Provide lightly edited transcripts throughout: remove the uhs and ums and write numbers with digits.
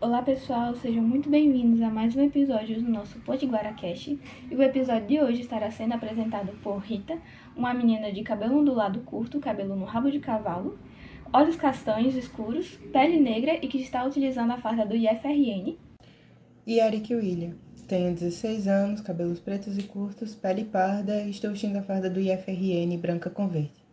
Olá pessoal, sejam muito bem-vindos a mais um episódio do nosso Potiguaracast. E o episódio de hoje estará sendo apresentado por Rita, uma menina de cabelo ondulado curto, cabelo no rabo de cavalo, olhos castanhos escuros, pele negra e que está utilizando a farda do IFRN. E Eric William. Tenho 16 anos, cabelos pretos e curtos, pele parda e estou vestindo a farda do IFRN branca com verde.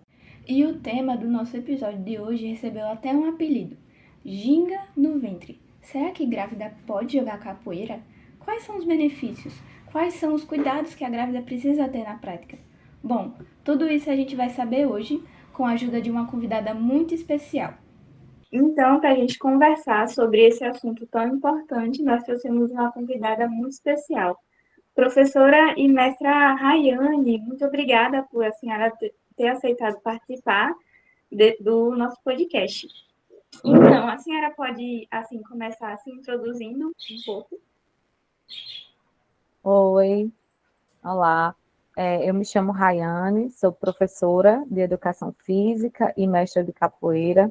E o tema do nosso episódio de hoje recebeu até um apelido: Ginga no ventre. Será que grávida pode jogar capoeira? Quais são os benefícios? Quais são os cuidados que a grávida precisa ter na prática? Bom, tudo isso a gente vai saber hoje com a ajuda de uma convidada muito especial. Então, para a gente conversar sobre esse assunto tão importante, nós trouxemos uma convidada muito especial. Professora e mestra Rayane, muito obrigada por a senhora ter aceitado participar do nosso podcast. Então, a senhora pode, assim, começar se introduzindo um pouco? Oi, olá. Eu me chamo Rayane, sou professora de Educação Física e mestra de capoeira.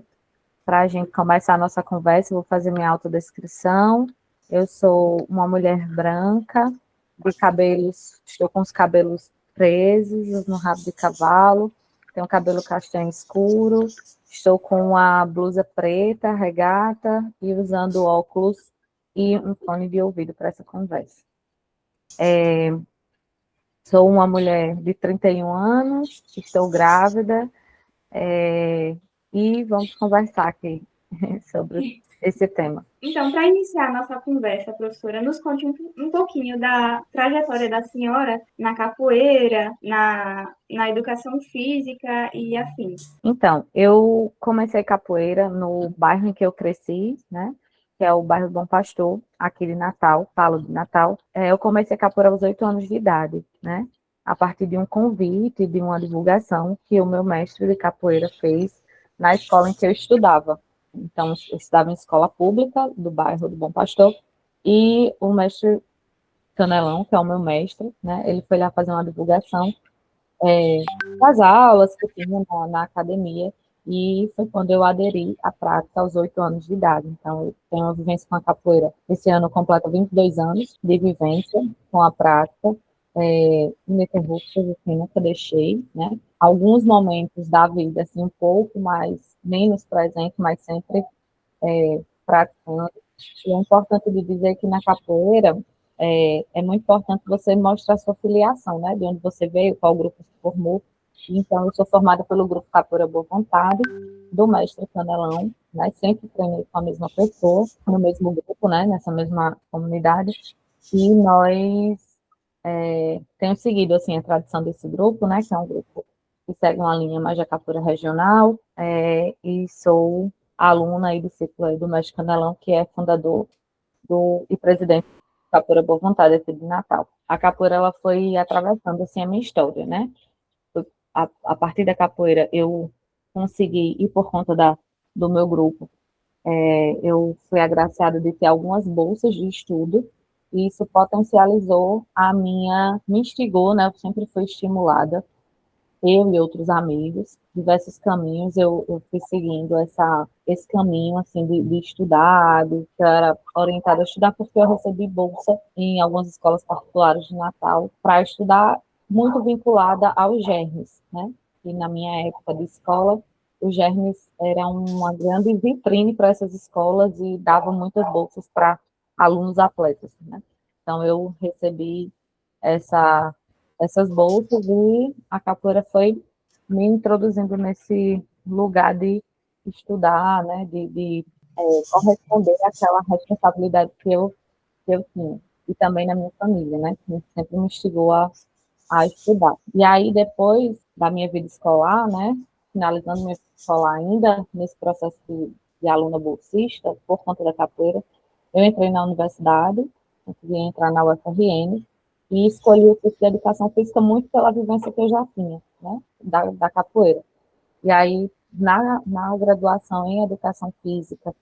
Para a gente começar a nossa conversa, eu vou fazer minha autodescrição. Eu sou uma mulher branca, de cabelos, estou com os cabelos presos no rabo de cavalo, tenho cabelo castanho escuro, estou com a blusa preta, regata e usando óculos e um fone de ouvido para essa conversa. Sou uma mulher de 31 anos, estou grávida, e vamos conversar aqui sobre esse tema. Então, para iniciar a nossa conversa, professora, nos conte um pouquinho da trajetória da senhora na capoeira, na educação física e afins. Então, eu comecei capoeira no bairro em que eu cresci, né? Que é o bairro Bom Pastor, aqui de Natal, falo de Natal. Eu comecei capoeira aos 8 anos de idade, né? A partir de um convite, de uma divulgação que o meu mestre de capoeira fez na escola em que eu estudava. Então, eu estudava em escola pública do bairro do Bom Pastor, e o mestre Canelão, que é o meu mestre, né? Ele foi lá fazer uma divulgação das aulas que eu tinha na academia, e foi quando eu aderi à prática aos 8 anos de idade. Então, eu tenho uma vivência com a capoeira. Esse ano completa 22 anos de vivência com a prática, ininterruptas, assim, nunca deixei, né? Alguns momentos da vida, assim, um pouco mais, menos presente, mas sempre praticando. E é importante de dizer que na capoeira é muito importante você mostrar a sua filiação, né? De onde você veio, qual grupo se formou. Então, eu sou formada pelo grupo Capoeira Boa Vontade, do mestre Canelão, né? Sempre treinei com a mesma pessoa, no mesmo grupo, né? Nessa mesma comunidade. E nós temos seguido, assim, a tradição desse grupo, né? Que é um grupo que segue uma linha mais da capoeira regional, e sou aluna e discípula aí do mestre Canelão, que é fundador e presidente da Capoeira Boa Vontade aqui de Natal. A capoeira, ela foi atravessando, assim, a minha história, né? A partir da capoeira, eu consegui, e por conta do meu grupo, eu fui agraciada de ter algumas bolsas de estudo, e isso potencializou me instigou, né? Eu sempre fui estimulada, eu e outros amigos, diversos caminhos, eu fui seguindo esse caminho, assim, de estudar, de que eu era orientada a estudar, porque eu recebi bolsa em algumas escolas particulares de Natal para estudar, muito vinculada aos germes, né? E na minha época de escola, os germes eram uma grande vitrine para essas escolas e davam muitas bolsas para alunos atletas, né? Então, eu recebi essa essas bolsas, e a capoeira foi me introduzindo nesse lugar de estudar, né, corresponder àquela responsabilidade que eu tinha. E também na minha família, né, que sempre me instigou a estudar. E aí, depois da minha vida escolar, né, finalizando minha vida escolar ainda, nesse processo de aluna bolsista, por conta da capoeira, eu entrei na universidade, consegui entrar na UFRN, e escolhi o curso de Educação Física muito pela vivência que eu já tinha, né, da capoeira. E aí, na graduação em Educação Física,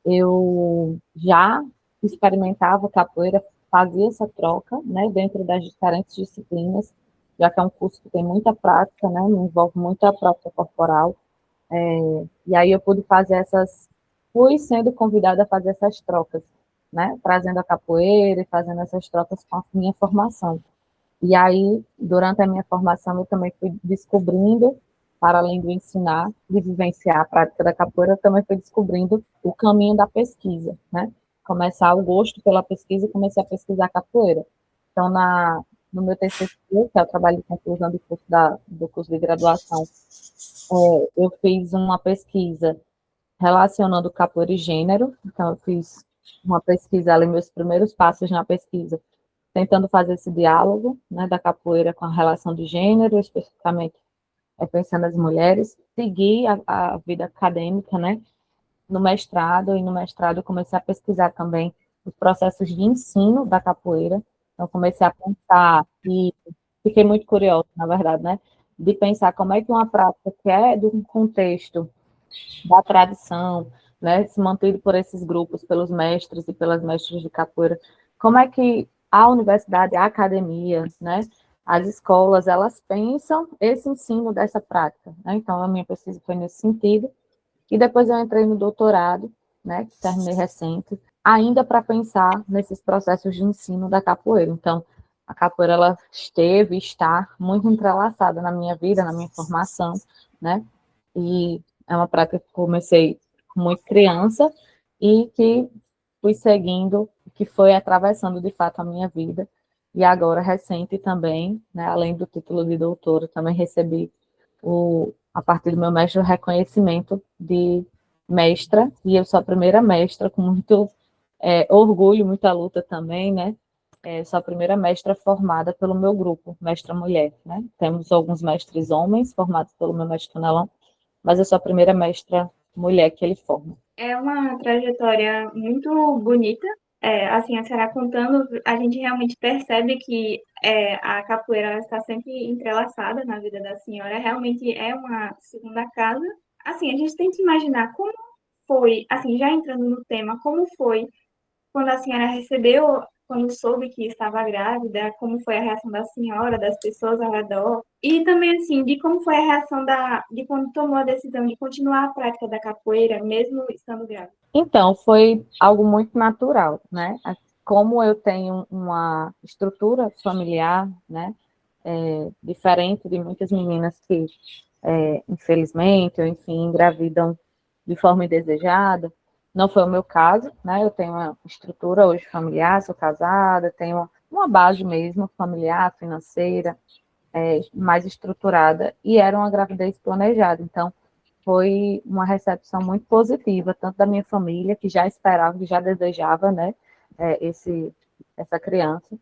eu já experimentava capoeira, fazia essa troca, né, dentro das diferentes disciplinas, já que é um curso que tem muita prática, né, envolve muita prática corporal, e aí eu pude fazer fui sendo convidada a fazer essas trocas né, trazendo a capoeira e fazendo essas trocas com a minha formação. E aí, durante a minha formação, eu também fui descobrindo, para além do ensinar, de vivenciar a prática da capoeira, eu também fui descobrindo o caminho da pesquisa, né? Começar o gosto pela pesquisa e comecei a pesquisar capoeira. Então, no meu TCC, que é o trabalho de conclusão do curso de graduação, eu fiz uma pesquisa relacionando capoeira e gênero. Então, eu fiz uma pesquisa ali, meus primeiros passos na pesquisa, tentando fazer esse diálogo, né, da capoeira com a relação de gênero, especificamente pensando nas mulheres. Segui a vida acadêmica, né, no mestrado, e no mestrado eu comecei a pesquisar também os processos de ensino da capoeira. Então, comecei a pensar e fiquei muito curiosa, na verdade, né, de pensar como é que uma prática que é de um contexto da tradição, né, se mantido por esses grupos, pelos mestres e pelas mestras de capoeira, como é que a universidade, a academia, né, as escolas, elas pensam esse ensino dessa prática, né? Então, a minha pesquisa foi nesse sentido, e depois eu entrei no doutorado, né, que terminei recente, ainda para pensar nesses processos de ensino da capoeira. Então, a capoeira, ela esteve e está muito entrelaçada na minha vida, na minha formação, né, e é uma prática que comecei muito criança e que fui seguindo, que foi atravessando de fato a minha vida. E agora, recente também, né, além do título de doutora, também recebi, a partir do meu mestre, o reconhecimento de mestra, e eu sou a primeira mestra, com muito orgulho, muita luta também, né? Sou a primeira mestra formada pelo meu grupo, mestra mulher, né? Temos alguns mestres homens formados pelo meu mestre Canelão, mas eu sou a primeira mestra mulher que ele forma. É uma trajetória muito bonita. Assim, a senhora contando, a gente realmente percebe que a capoeira ela está sempre entrelaçada na vida da senhora. Realmente é uma segunda casa. Assim, a gente tem que imaginar como foi, assim, já entrando no tema, como foi quando a senhora recebeu, quando soube que estava grávida, como foi a reação da senhora, das pessoas ao redor, e também, assim, de como foi a reação de quando tomou a decisão de continuar a prática da capoeira, mesmo estando grávida. Então, foi algo muito natural, né? Como eu tenho uma estrutura familiar, né, diferente de muitas meninas que, infelizmente, ou enfim, engravidam de forma indesejada, não foi o meu caso, né? Eu tenho uma estrutura hoje familiar, sou casada, tenho uma base mesmo familiar, financeira, mais estruturada, e era uma gravidez planejada. Então, foi uma recepção muito positiva, tanto da minha família, que já esperava, que já desejava, né, essa criança,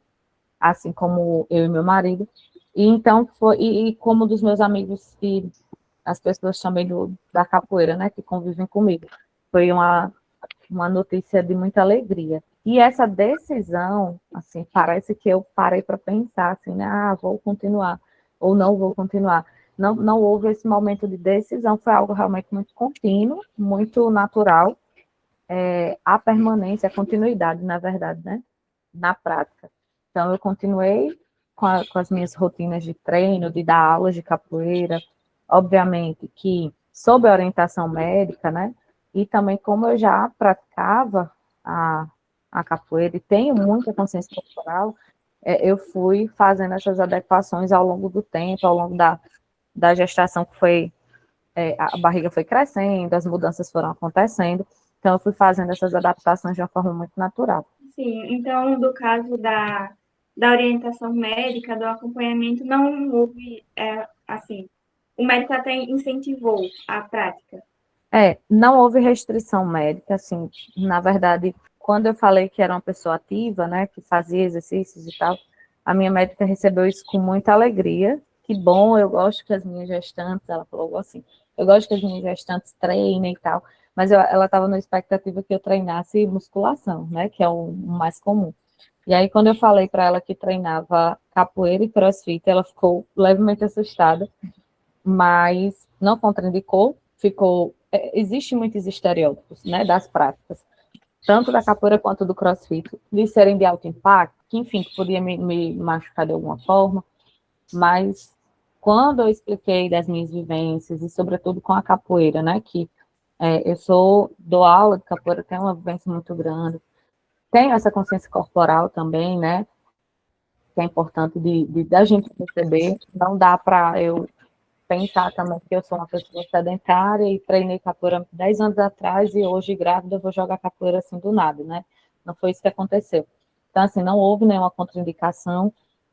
assim como eu e meu marido. E então foi, e como dos meus amigos e as pessoas também da capoeira, né, que convivem comigo. Foi uma notícia de muita alegria. E essa decisão, assim, parece que eu parei para pensar, assim, né, vou continuar, ou não vou continuar. Não houve esse momento de decisão, foi algo realmente muito contínuo, muito natural, a permanência, a continuidade, na verdade, né, na prática. Então, eu continuei com as minhas rotinas de treino, de dar aulas de capoeira, obviamente que sob a orientação médica, né, e também como eu já praticava a, a capoeira e tenho muita consciência corporal, eu fui fazendo essas adequações ao longo do tempo, ao longo da gestação, que foi, a barriga foi crescendo, as mudanças foram acontecendo, então eu fui fazendo essas adaptações de uma forma muito natural. Sim, então, do caso da orientação médica, do acompanhamento, não houve, assim, o médico até incentivou a prática. Não houve restrição médica, assim, na verdade, quando eu falei que era uma pessoa ativa, né, que fazia exercícios e tal, a minha médica recebeu isso com muita alegria. Que bom, eu gosto que as minhas gestantes, ela falou assim, eu gosto que as minhas gestantes treinem e tal, mas ela estava na expectativa que eu treinasse musculação, né, que é o mais comum. E aí, quando eu falei para ela que treinava capoeira e crossfit, ela ficou levemente assustada, mas não contraindicou, ficou. Existe muitos estereótipos, né, das práticas, tanto da capoeira quanto do crossfit, de serem de alto impacto, que, enfim, que podia me machucar de alguma forma, mas quando eu expliquei das minhas vivências, e sobretudo com a capoeira, né, que dou aula de capoeira, tenho uma vivência muito grande, tenho essa consciência corporal também, né? Que é importante da gente perceber. Não dá para eu pensar também que eu sou uma pessoa sedentária e treinei capoeira 10 anos atrás e hoje grávida eu vou jogar capoeira assim do nada, né? Não foi isso que aconteceu. Então, assim, não houve nenhuma contraindicação,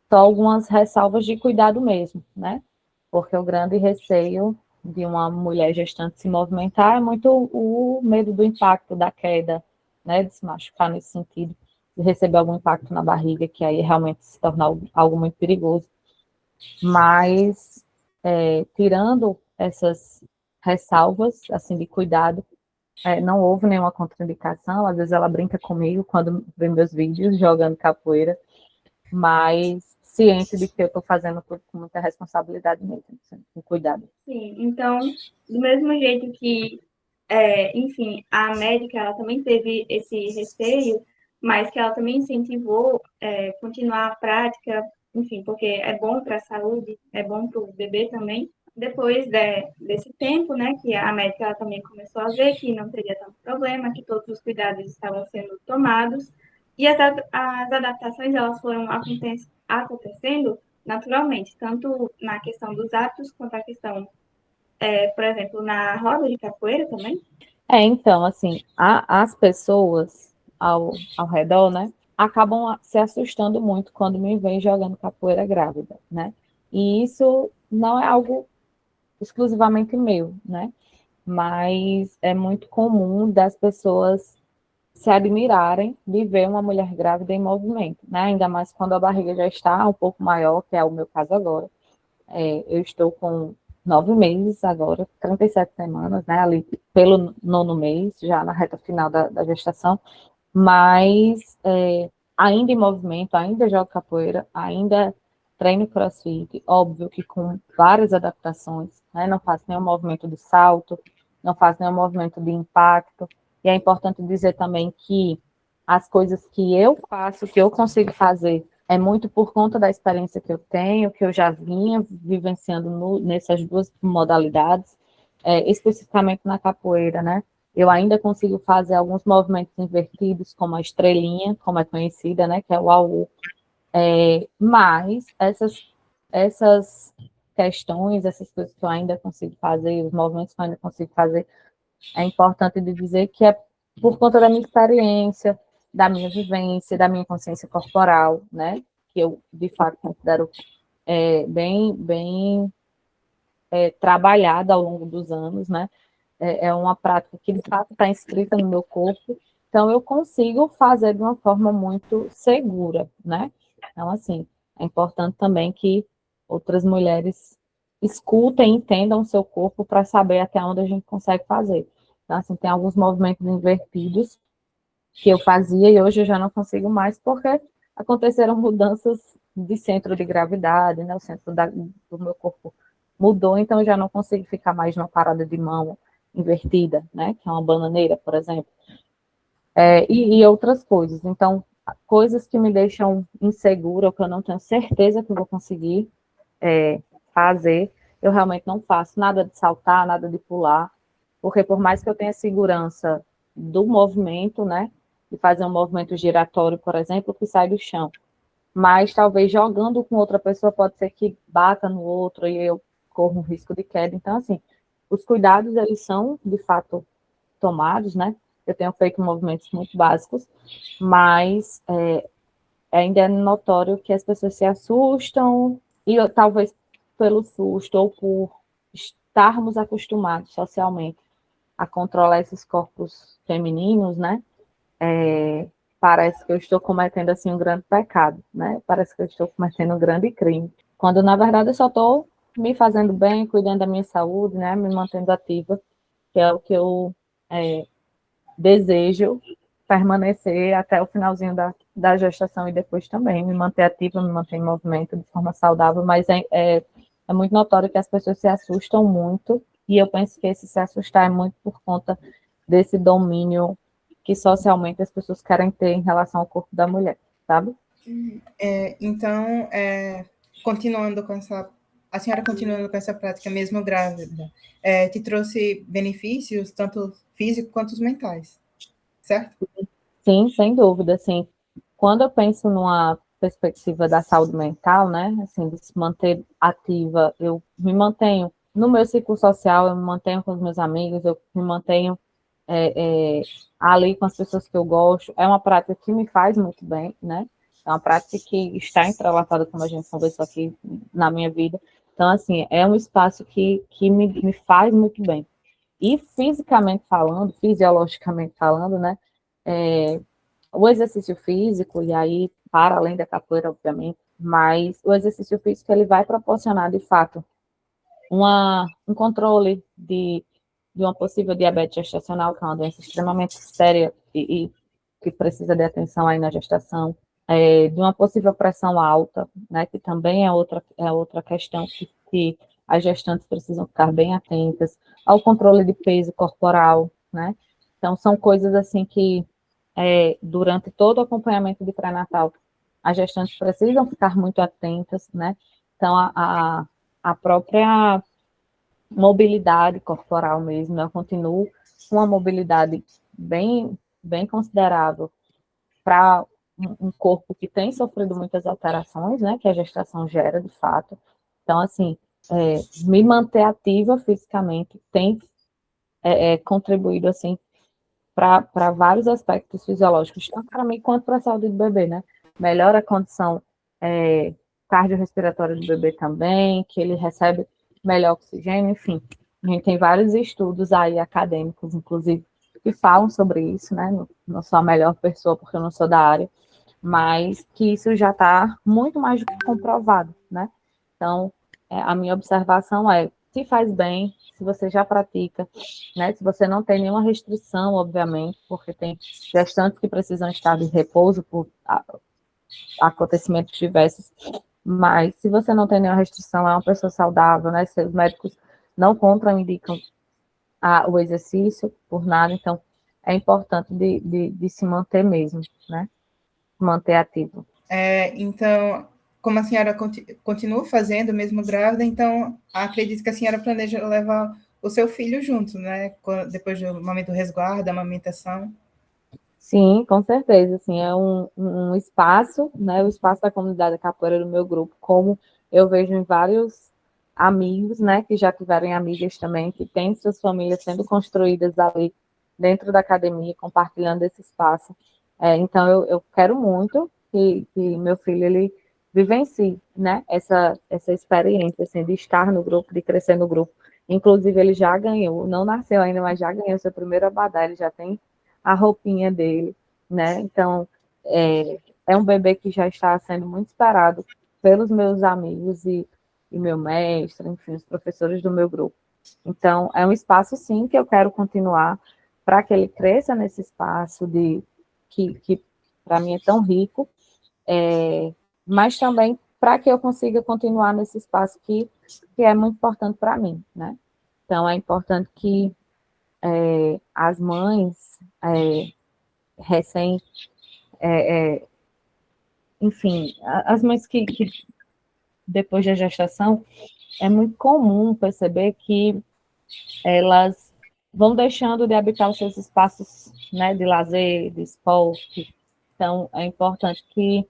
só algumas ressalvas de cuidado mesmo, né? Porque o grande receio de uma mulher gestante se movimentar é muito o medo do impacto da queda, né? De se machucar nesse sentido, de receber algum impacto na barriga, que aí realmente se torna algo muito perigoso. Mas, tirando essas ressalvas, assim, de cuidado, não houve nenhuma contraindicação. Às vezes ela brinca comigo quando vê meus vídeos jogando capoeira, mas ciente de que eu estou fazendo tudo com muita responsabilidade mesmo, assim, com cuidado. Sim, então, do mesmo jeito que, enfim, a médica ela também teve esse receio, mas que ela também incentivou continuar a prática, enfim, porque é bom para a saúde, é bom para o bebê também. Depois desse tempo, né, que a médica ela também começou a ver que não teria tanto problema, que todos os cuidados estavam sendo tomados, e as adaptações elas foram acontecendo naturalmente, tanto na questão dos hábitos quanto a questão, por exemplo, na roda de capoeira também. Então, assim, as pessoas ao redor, né, acabam se assustando muito quando me veem jogando capoeira grávida, né? E isso não é algo exclusivamente meu, né? Mas é muito comum das pessoas se admirarem de ver uma mulher grávida em movimento, né? Ainda mais quando a barriga já está um pouco maior, que é o meu caso agora. Eu estou com 9 meses agora, 37 semanas, né? Ali pelo 9º mês, já na reta final da gestação, mas ainda em movimento, ainda jogo capoeira, ainda treino crossfit, óbvio que com várias adaptações, né? Não faço nenhum movimento de salto, não faço nenhum movimento de impacto, e é importante dizer também que as coisas que eu faço, que eu consigo fazer, é muito por conta da experiência que eu tenho, que eu já vinha vivenciando nessas duas modalidades, especificamente na capoeira, né? Eu ainda consigo fazer alguns movimentos invertidos, como a estrelinha, como é conhecida, né? Que é o AU. Mas essas questões, essas coisas que eu ainda consigo fazer, os movimentos que eu ainda consigo fazer, é importante de dizer que é por conta da minha experiência, da minha vivência, da minha consciência corporal, né? Que eu, de fato, considero bem trabalhada ao longo dos anos, né? É uma prática que, de fato, está inscrita no meu corpo, então eu consigo fazer de uma forma muito segura, né? Então, assim, é importante também que outras mulheres escutem e entendam o seu corpo para saber até onde a gente consegue fazer. Então, assim, tem alguns movimentos invertidos que eu fazia e hoje eu já não consigo mais porque aconteceram mudanças de centro de gravidade, né? O centro do meu corpo mudou, então eu já não consigo ficar mais numa parada de mão invertida, né? Que é uma bananeira, por exemplo. E outras coisas. Então, coisas que me deixam insegura, ou que eu não tenho certeza que eu vou conseguir fazer, eu realmente não faço. Nada de saltar, nada de pular, porque por mais que eu tenha segurança do movimento, né? De fazer um movimento giratório, por exemplo, que sai do chão. Mas talvez jogando com outra pessoa pode ser que bata no outro e eu corro um risco de queda. Então, assim, os cuidados, eles são, de fato, tomados, né? Eu tenho feito movimentos muito básicos, mas ainda é notório que as pessoas se assustam e talvez pelo susto ou por estarmos acostumados socialmente a controlar esses corpos femininos, né? Parece que eu estou cometendo assim um grande pecado, né? Parece que eu estou cometendo um grande crime, quando na verdade eu só estou me fazendo bem, cuidando da minha saúde, né? Me mantendo ativa, que é o que eu desejo permanecer até o finalzinho da gestação e depois também, me manter ativa, me manter em movimento de forma saudável, mas é muito notório que as pessoas se assustam muito, e eu penso que esse se assustar é muito por conta desse domínio que socialmente as pessoas querem ter em relação ao corpo da mulher, sabe? Então, continuando com essa, a senhora continuando com essa prática mesmo grávida, te trouxe benefícios tanto físicos quanto os mentais, certo? Sim, sem dúvida, assim, quando eu penso numa perspectiva da saúde mental, né, assim, de se manter ativa, eu me mantenho no meu ciclo social, eu me mantenho com os meus amigos, eu me mantenho ali com as pessoas que eu gosto, é uma prática que me faz muito bem, né, é uma prática que está entrelaçada, como a gente conversou aqui, na minha vida, então, assim, é um espaço que me faz muito bem. E fisicamente falando, fisiologicamente falando, né, é, o exercício físico, e aí, para além da capoeira, obviamente, mas o exercício físico, ele vai proporcionar, de fato, um controle de uma possível diabetes gestacional, que é uma doença extremamente séria e que precisa de atenção aí na gestação, de uma possível pressão alta, né, que também é outra questão que as gestantes precisam ficar bem atentas, ao controle de peso corporal, né, então são coisas assim que durante todo o acompanhamento de pré-natal, as gestantes precisam ficar muito atentas, né, então a própria mobilidade corporal mesmo, né? Eu continuo com uma mobilidade bem considerável para um corpo que tem sofrido muitas alterações, né, que a gestação gera, de fato. Então, assim, me manter ativa fisicamente tem contribuído, assim, para vários aspectos fisiológicos, tanto para mim quanto para a saúde do bebê, né? Melhora a condição cardiorrespiratória do bebê também, que ele recebe melhor oxigênio, enfim. A gente tem vários estudos aí acadêmicos, inclusive, que falam sobre isso, né? Não sou a melhor pessoa porque eu não sou da área, mas que isso já está muito mais do que comprovado, né? Então, a minha observação é, se faz bem, se você já pratica, né? Se você não tem nenhuma restrição, obviamente, porque tem gestantes que precisam estar de repouso por acontecimentos diversos, mas se você não tem nenhuma restrição, é uma pessoa saudável, né? Se os médicos não contraindicam o exercício por nada, então é importante de se manter mesmo, né? Manter ativo. Então, como a senhora continua fazendo, mesmo grávida, então acredito que a senhora planeja levar o seu filho junto, né? Depois do momento do resguardo, da amamentação. Sim, com certeza, assim, é um espaço, né, o espaço da comunidade da capoeira do meu grupo, como eu vejo em vários amigos, né, que já tiveram amigas também, que têm suas famílias sendo construídas ali dentro da academia, compartilhando esse espaço. Então, eu quero muito que meu filho, ele vivencie, né, essa experiência, assim, de estar no grupo, de crescer no grupo. Inclusive, ele já ganhou, não nasceu ainda, mas já ganhou seu primeiro abadá, ele já tem a roupinha dele, né? Então, é um bebê que já está sendo muito esperado pelos meus amigos e meu mestre, enfim, os professores do meu grupo. Então, é um espaço, sim, que eu quero continuar para que ele cresça nesse espaço que para mim é tão rico, mas também para que eu consiga continuar nesse espaço que é muito importante para mim, né? Então, é importante que as mães recém, enfim, as mães que depois da gestação, é muito comum perceber que elas vão deixando de habitar os seus espaços, né, de lazer, de esporte. Então, é importante que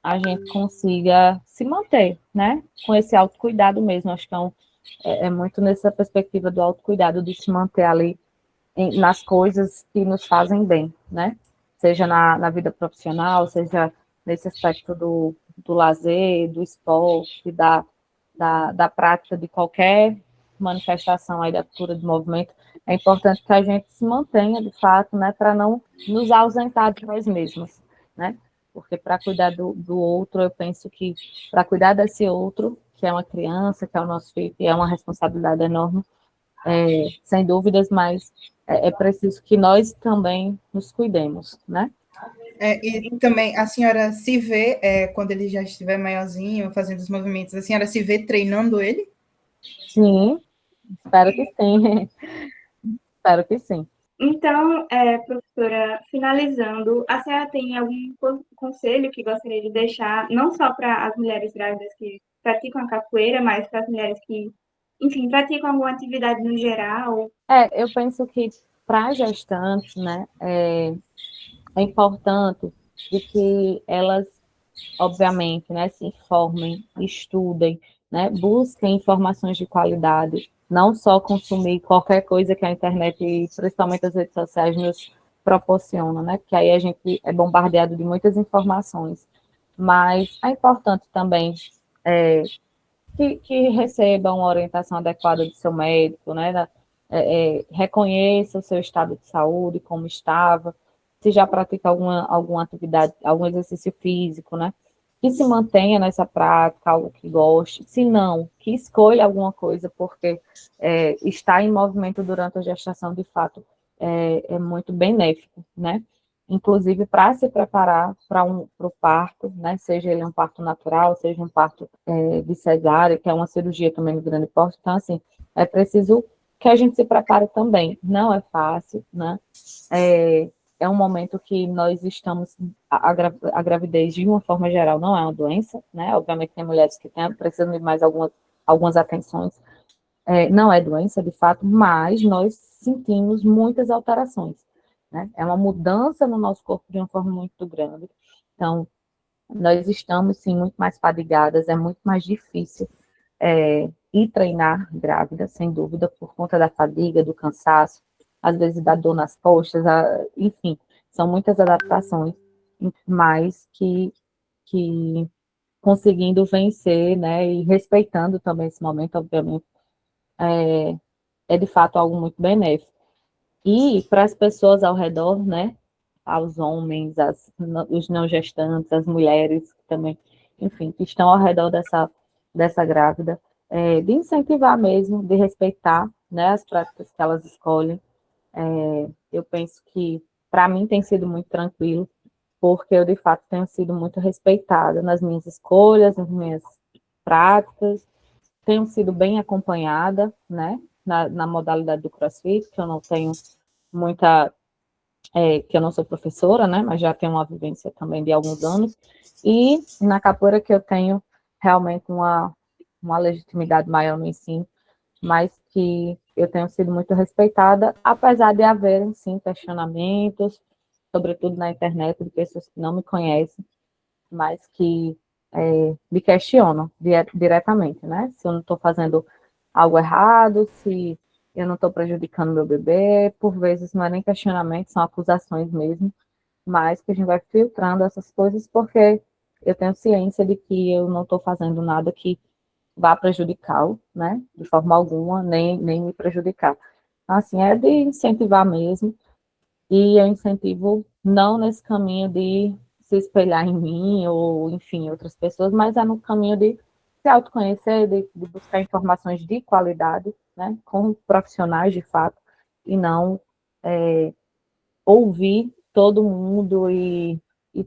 a gente consiga se manter, né, com esse autocuidado mesmo. Acho que é muito nessa perspectiva do autocuidado, de se manter ali nas coisas que nos fazem bem, né? Seja na vida profissional, seja nesse aspecto do lazer, do esporte, da prática de qualquer manifestação aí da cultura de movimento. É importante que a gente se mantenha, de fato, né, para não nos ausentar de nós mesmos, né? Porque para cuidar do outro, eu penso que para cuidar desse outro, que é uma criança, que é o nosso filho, que é uma responsabilidade enorme, sem dúvidas, mas é preciso que nós também nos cuidemos, né? E também a senhora se vê, quando ele já estiver maiorzinho, fazendo os movimentos, a senhora se vê treinando ele? Sim, espero que sim, espero que sim. Então, professora, finalizando, a senhora tem algum conselho que gostaria de deixar, não só para as mulheres grávidas que praticam a capoeira, mas para as mulheres que, enfim, praticam alguma atividade no geral? Eu penso que para gestantes, né, é importante de que elas, obviamente, né, se informem, estudem, né, busquem informações de qualidade, não só consumir qualquer coisa que a internet e principalmente as redes sociais nos proporcionam, né, porque aí a gente é bombardeado de muitas informações, mas é importante também que recebam uma orientação adequada do seu médico, né, reconheça o seu estado de saúde, como estava, se já pratica alguma atividade, algum exercício físico, né, que se mantenha nessa prática, algo que goste, se não, que escolha alguma coisa, porque estar em movimento durante a gestação, de fato, é muito benéfico, né, inclusive para se preparar para o parto, né, seja ele um parto natural, seja um parto de cesárea, que é uma cirurgia também de grande porte, então, assim, é preciso que a gente se prepare também, não é fácil, né, é um momento que nós estamos, a gravidez, de uma forma geral, não é uma doença, né, obviamente tem mulheres que precisam de mais algumas atenções, não é doença, de fato, mas nós sentimos muitas alterações, né? É uma mudança no nosso corpo de uma forma muito grande. Então, nós estamos, sim, muito mais fadigadas, é muito mais difícil ir treinar grávida, sem dúvida, por conta da fadiga, do cansaço, às vezes da dor nas costas, enfim, são muitas adaptações, mas que conseguindo vencer, né, e respeitando também esse momento, obviamente, é de fato algo muito benéfico. E para as pessoas ao redor, né, aos homens, os não gestantes, as mulheres também, enfim, que estão ao redor dessa grávida, de incentivar mesmo, de respeitar, né, as práticas que elas escolhem. Eu penso que, para mim, tem sido muito tranquilo, porque eu, de fato, tenho sido muito respeitada nas minhas escolhas, nas minhas práticas, tenho sido bem acompanhada, né, na modalidade do CrossFit, que eu não tenho muita, que eu não sou professora, né, mas já tenho uma vivência também de alguns anos, e na capoeira que eu tenho realmente uma legitimidade maior no ensino, mas que eu tenho sido muito respeitada, apesar de haverem, sim, questionamentos, sobretudo na internet, de pessoas que não me conhecem, mas que me questionam diretamente, né? Se eu não estou fazendo algo errado, se eu não estou prejudicando meu bebê, por vezes não é nem questionamento, são acusações mesmo, mas que a gente vai filtrando essas coisas porque eu tenho ciência de que eu não estou fazendo nada que vá prejudicá-lo, né? De forma alguma, nem me prejudicar. Então, assim, é de incentivar mesmo, e eu incentivo não nesse caminho de se espelhar em mim ou, enfim, outras pessoas, mas é no caminho de se autoconhecer, de buscar informações de qualidade, né, com profissionais de fato, e não ouvir todo mundo e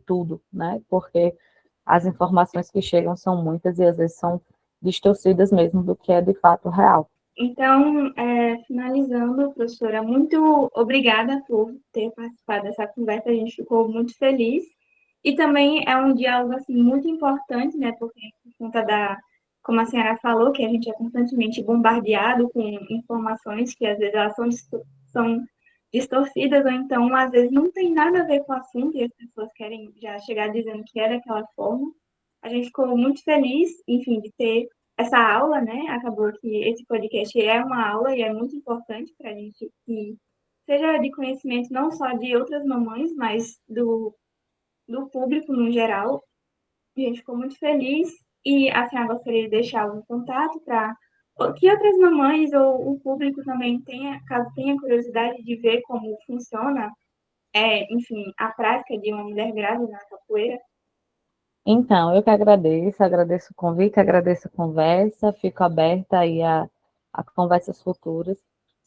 tudo, né, porque as informações que chegam são muitas e às vezes são distorcidas mesmo do que é de fato real. Então, finalizando, professora, muito obrigada por ter participado dessa conversa, a gente ficou muito feliz. E também é um diálogo assim, muito importante, né? Porque por conta como a senhora falou, que a gente é constantemente bombardeado com informações que às vezes elas são distorcidas, ou então às vezes não tem nada a ver com o assunto e as pessoas querem já chegar dizendo que é daquela forma. A gente ficou muito feliz, enfim, de ter essa aula, né? Acabou que esse podcast é uma aula e é muito importante para a gente que seja de conhecimento não só de outras mamães, mas do público no geral. E a gente ficou muito feliz. E a senhora gostaria de deixar algum contato para que outras mamães ou o público também tenha, caso tenha curiosidade de ver como funciona, enfim, a prática de uma mulher grávida na capoeira. Então, eu que agradeço o convite, agradeço a conversa, fico aberta aí a conversas futuras.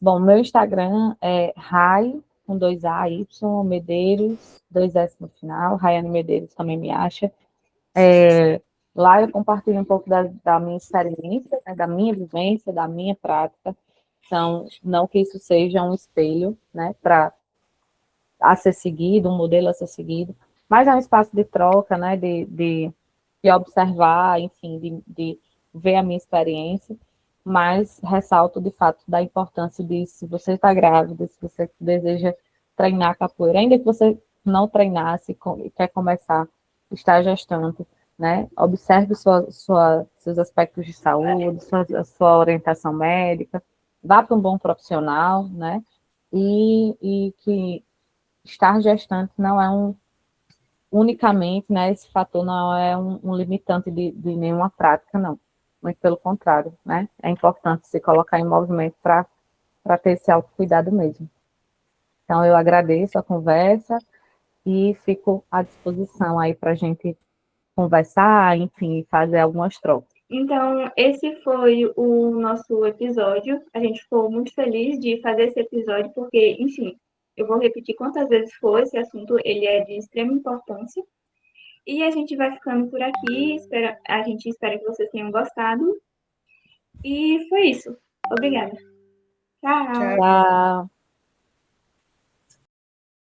Bom, meu Instagram é Rai, com 2 A, Y, Medeiros, 2 S no final, Raiane Medeiros também me acha. Lá eu compartilho um pouco da minha experiência, né, da minha vivência, da minha prática. Então, não que isso seja um espelho, né, a ser seguido, um modelo a ser seguido, mas é um espaço de troca, né, de observar, enfim, de ver a minha experiência, mas ressalto de fato da importância de, se você está grávida, se você deseja treinar capoeira, ainda que você não treinar, se quer começar, está gestante, né? Observe seus aspectos de saúde, sua orientação médica, vá para um bom profissional, né? E que estar gestante não é unicamente, né? Esse fator não é um limitante de nenhuma prática, não. Muito pelo contrário, né? É importante se colocar em movimento para ter esse autocuidado mesmo. Então, eu agradeço a conversa e fico à disposição aí para a gente conversar, enfim, fazer algumas trocas. Então, esse foi o nosso episódio. A gente ficou muito feliz de fazer esse episódio, porque, enfim, eu vou repetir quantas vezes for, esse assunto ele é de extrema importância. E a gente vai ficando por aqui. A gente espera que vocês tenham gostado. E foi isso. Obrigada. Tchau! Tchau. Tchau.